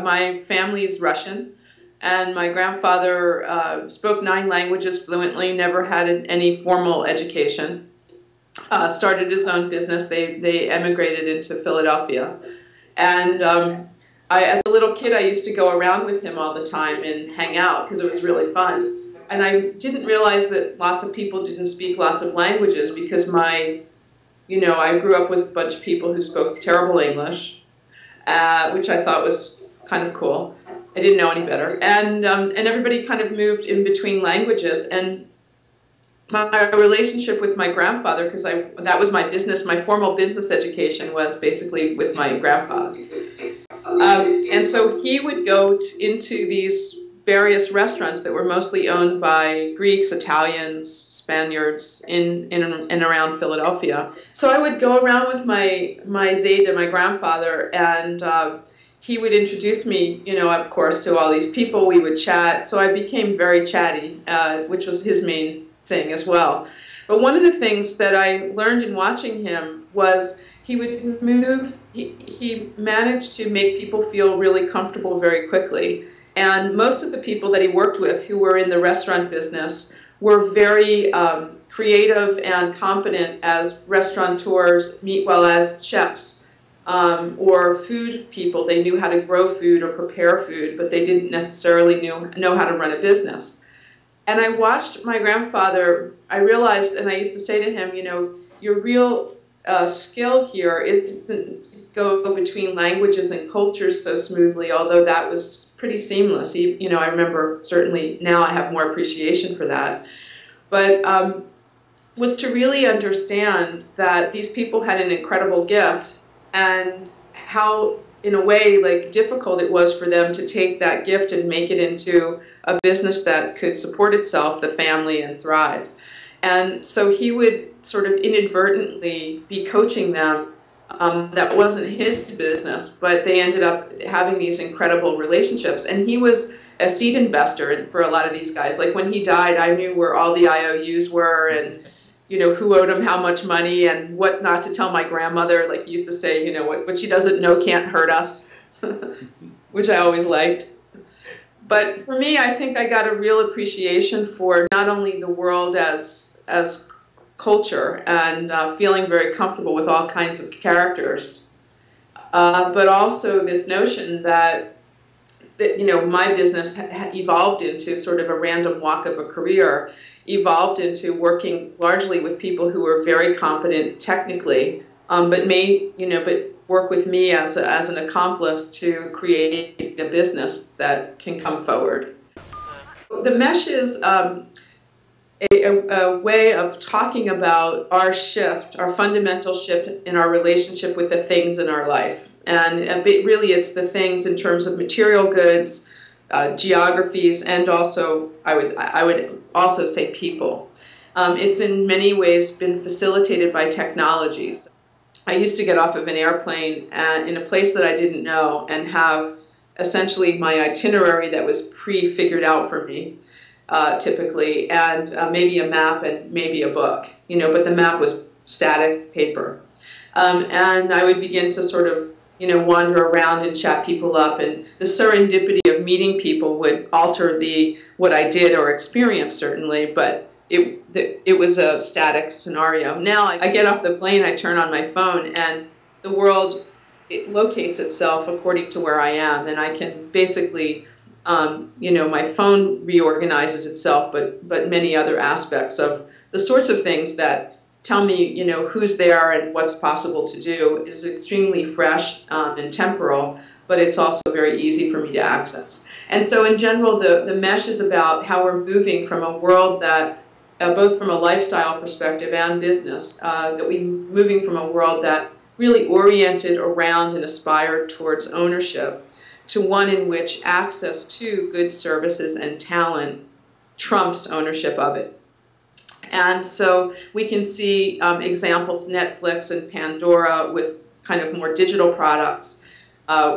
my family's Russian, and my grandfather spoke 9 languages fluently, never had any formal education. Started his own business. They emigrated into Philadelphia. And as a little kid, I used to go around with him all the time and hang out because it was really fun. And I didn't realize that lots of people didn't speak lots of languages because I grew up with a bunch of people who spoke terrible English, which I thought was kind of cool. I didn't know any better. And everybody kind of moved in between languages. And my relationship with my grandfather, because that was my business, my formal business education was basically with my grandfather. And so he would go into these various restaurants that were mostly owned by Greeks, Italians, Spaniards in and around Philadelphia. So I would go around with my Zeta, my grandfather, and he would introduce me, of course, to all these people. We would chat. So I became very chatty, which was his main thing as well. But one of the things that I learned in watching him was he would move, he managed to make people feel really comfortable very quickly. And most of the people that he worked with who were in the restaurant business were very creative and competent as restaurateurs, well as chefs, or food people. They knew how to grow food or prepare food, but they didn't necessarily know how to run a business. And I watched my grandfather, I realized, and I used to say to him, your real skill here isn't go between languages and cultures so smoothly, although that was pretty seamless. I remember, certainly now I have more appreciation for that. But was to really understand that these people had an incredible gift and how, in a way, difficult it was for them to take that gift and make it into a business that could support itself, the family, and thrive. And so he would sort of inadvertently be coaching them. That wasn't his business, but they ended up having these incredible relationships. And he was a seed investor for a lot of these guys. Like when he died, I knew where all the IOUs were and who owed him how much money and what not to tell my grandmother. Like he used to say, what she doesn't know can't hurt us, which I always liked. But for me, I think I got a real appreciation for not only the world as culture and feeling very comfortable with all kinds of characters, but also this notion that my business evolved into sort of a random walk of a career, evolved into working largely with people who were very competent technically, but work with me as an accomplice to create a business that can come forward. The mesh is a way of talking about our shift, our fundamental shift in our relationship with the things in our life. And really it's the things in terms of material goods, geographies, and also, I would also say people. It's in many ways been facilitated by technologies. I used to get off of an airplane in a place that I didn't know and have essentially my itinerary that was pre-figured out for me, typically, and maybe a map and maybe a book, but the map was static paper. And I would begin to sort of, wander around and chat people up, and the serendipity of meeting people would alter what I did or experienced, certainly, but it was a static scenario. Now I get off the plane, I turn on my phone, and the world, it locates itself according to where I am, and I can basically, my phone reorganizes itself, but many other aspects of the sorts of things that tell me, who's there and what's possible to do is extremely fresh and temporal, but it's also very easy for me to access. And so in general, the mesh is about how we're moving from a world that both from a lifestyle perspective and business, that we're moving from a world that really oriented around and aspired towards ownership to one in which access to goods, services, and talent trumps ownership of it. And so we can see examples, Netflix and Pandora with kind of more digital products.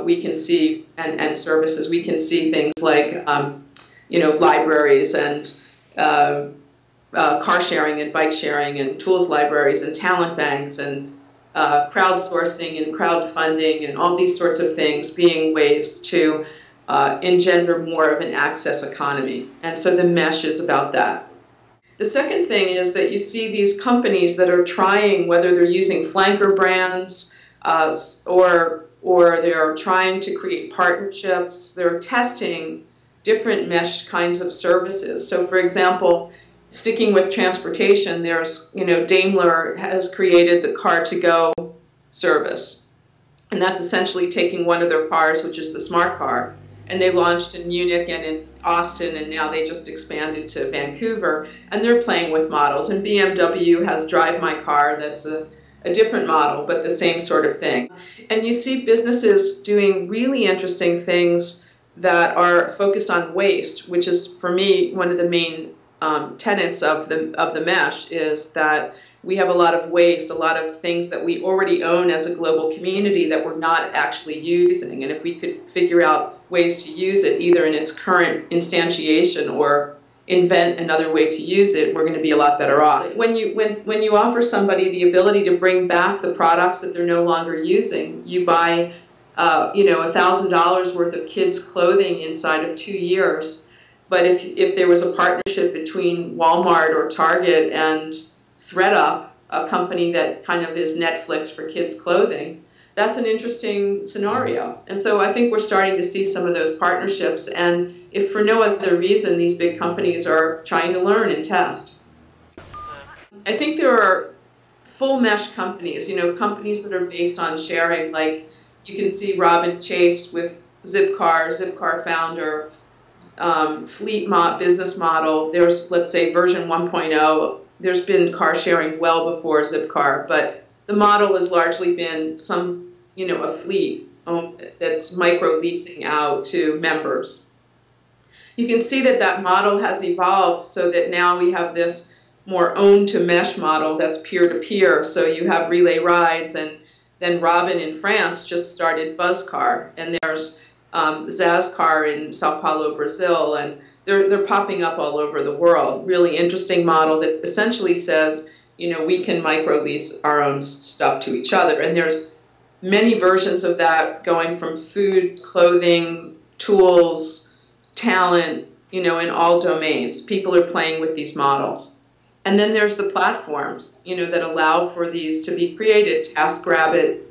We can see, and services, we can see things like, libraries and car sharing and bike sharing and tools libraries and talent banks and crowdsourcing and crowdfunding and all these sorts of things being ways to engender more of an access economy. And so the mesh is about that. The second thing is that you see these companies that are trying, whether they're using flanker brands or they're trying to create partnerships, they're testing different mesh kinds of services. So for example, sticking with transportation, there's, Daimler has created the car-to-go service. And that's essentially taking one of their cars, which is the smart car, and they launched in Munich and in Austin, and now they just expanded to Vancouver, and they're playing with models. And BMW has Drive My Car, that's a different model, but the same sort of thing. And you see businesses doing really interesting things that are focused on waste, which is, for me, one of the main tenets of the mesh, is that we have a lot of waste, a lot of things that we already own as a global community that we're not actually using. And if we could figure out ways to use it, either in its current instantiation or invent another way to use it, we're going to be a lot better off. When you offer somebody the ability to bring back the products that they're no longer using, you buy $1,000 worth of kids' clothing inside of 2 years. But if there was a partnership between Walmart or Target and ThredUp, a company that kind of is Netflix for kids' clothing, that's an interesting scenario. And so I think we're starting to see some of those partnerships, and if for no other reason, these big companies are trying to learn and test. I think there are full mesh companies, companies that are based on sharing, like you can see Robin Chase with Zipcar founder, fleet business model. There's, let's say, version 1.0. There's been car sharing well before Zipcar, but the model has largely been a fleet that's micro leasing out to members. You can see that model has evolved so that now we have this more own to mesh model that's peer-to-peer. So you have relay rides, and then Robin in France just started Buzzcar, and there's Zazcar in Sao Paulo, Brazil, and they're popping up all over the world. Really interesting model that essentially says, we can micro-lease our own stuff to each other. And there's many versions of that, going from food, clothing, tools, talent, in all domains. People are playing with these models. And then there's the platforms, that allow for these to be created. TaskRabbit,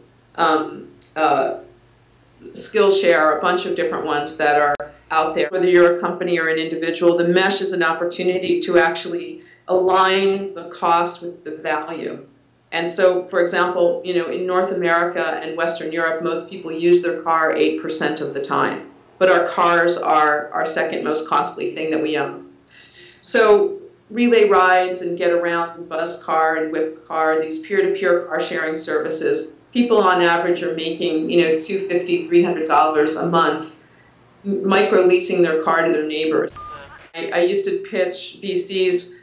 Skillshare, a bunch of different ones that are out there. Whether you're a company or an individual, the mesh is an opportunity to actually align the cost with the value. And so, for example, in North America and Western Europe, most people use their car 8% of the time. But our cars are our second most costly thing that we own. So relay rides and Get Around and Buzzcar and Whipcar, these peer-to-peer car sharing services, people on average are making $250, $300 a month micro-leasing their car to their neighbors. I used to pitch VCs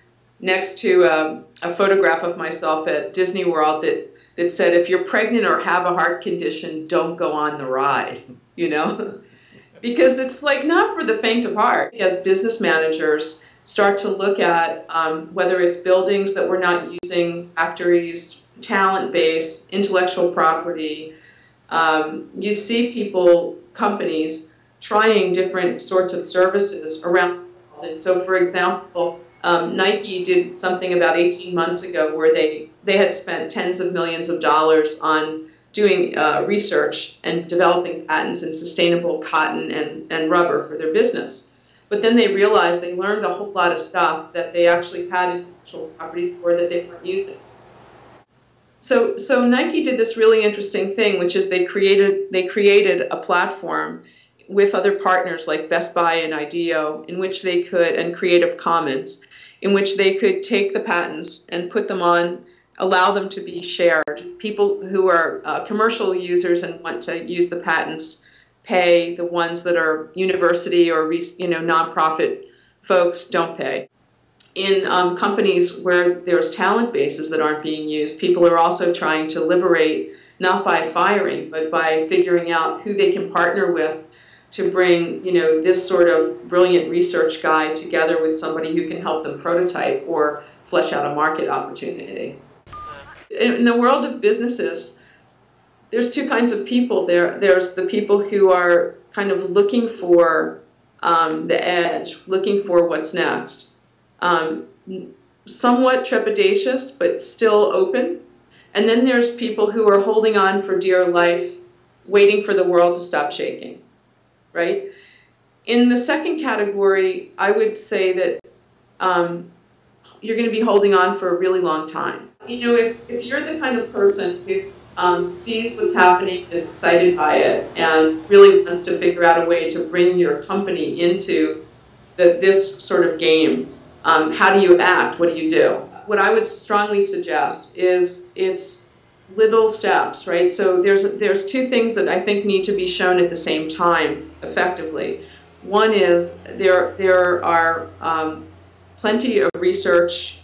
next to a photograph of myself at Disney World that said, if you're pregnant or have a heart condition, don't go on the ride, Because it's like not for the faint of heart. As business managers start to look at whether it's buildings that we're not using, factories, talent base, intellectual property, you see companies trying different sorts of services around the world. And so, for example, Nike did something about 18 months ago where they had spent tens of millions of dollars on doing research and developing patents in sustainable cotton and rubber for their business. But then they realized they learned a whole lot of stuff that they actually had intellectual property for that they weren't using. So Nike did this really interesting thing, which is they created a platform with other partners like Best Buy and IDEO, in which they could, and Creative Commons, in which they could take the patents and put them on, allow them to be shared. People who are commercial users and want to use the patents pay. The ones that are university or nonprofit folks don't pay. In companies where there's talent bases that aren't being used, people are also trying to liberate, not by firing, but by figuring out who they can partner with to bring, this sort of brilliant research guy together with somebody who can help them prototype or flesh out a market opportunity. In the world of businesses, there's two kinds of people. There's the people who are kind of looking for the edge, looking for what's next. Somewhat trepidatious, but still open. And then there's people who are holding on for dear life, waiting for the world to stop shaking, right? In the second category, I would say that you're going to be holding on for a really long time. You know, if you're the kind of person who sees what's happening, is excited by it, and really wants to figure out a way to bring your company into this sort of game, how do you act? What do you do? What I would strongly suggest is it's little steps, right? So there's two things that I think need to be shown at the same time effectively. One is there are plenty of research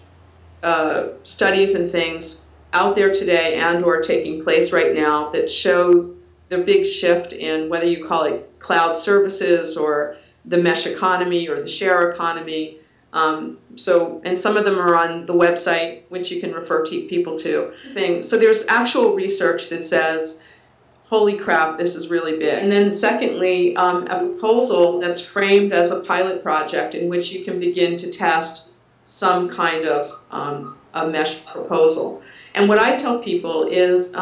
studies and things out there today and or taking place right now that show the big shift in whether you call it cloud services or the mesh economy or the share economy. And some of them are on the website, which you can refer people to. So there's actual research that says, holy crap, this is really big. And then secondly, a proposal that's framed as a pilot project in which you can begin to test some kind of a mesh proposal. And what I tell people is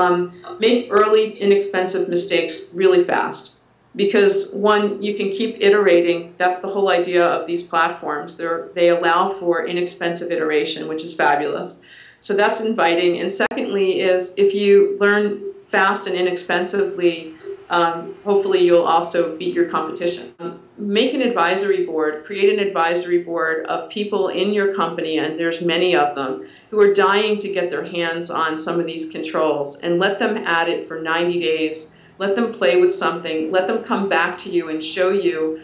make early, inexpensive mistakes really fast. Because one, you can keep iterating. That's the whole idea of these platforms. They allow for inexpensive iteration, which is fabulous. So that's inviting. And secondly is if you learn fast and inexpensively, hopefully you'll also beat your competition. Make an advisory board, create an advisory board of people in your company, and there's many of them, who are dying to get their hands on some of these controls, and let them at it for 90 days. Let them play with something. Let them come back to you and show you,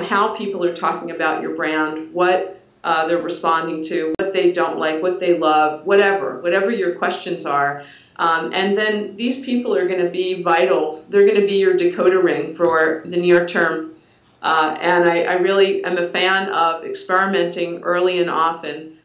how people are talking about your brand, what they're responding to, what they don't like, what they love, whatever your questions are. And then these people are going to be vital. They're going to be your decoder ring for the near term. And I really am a fan of experimenting early and often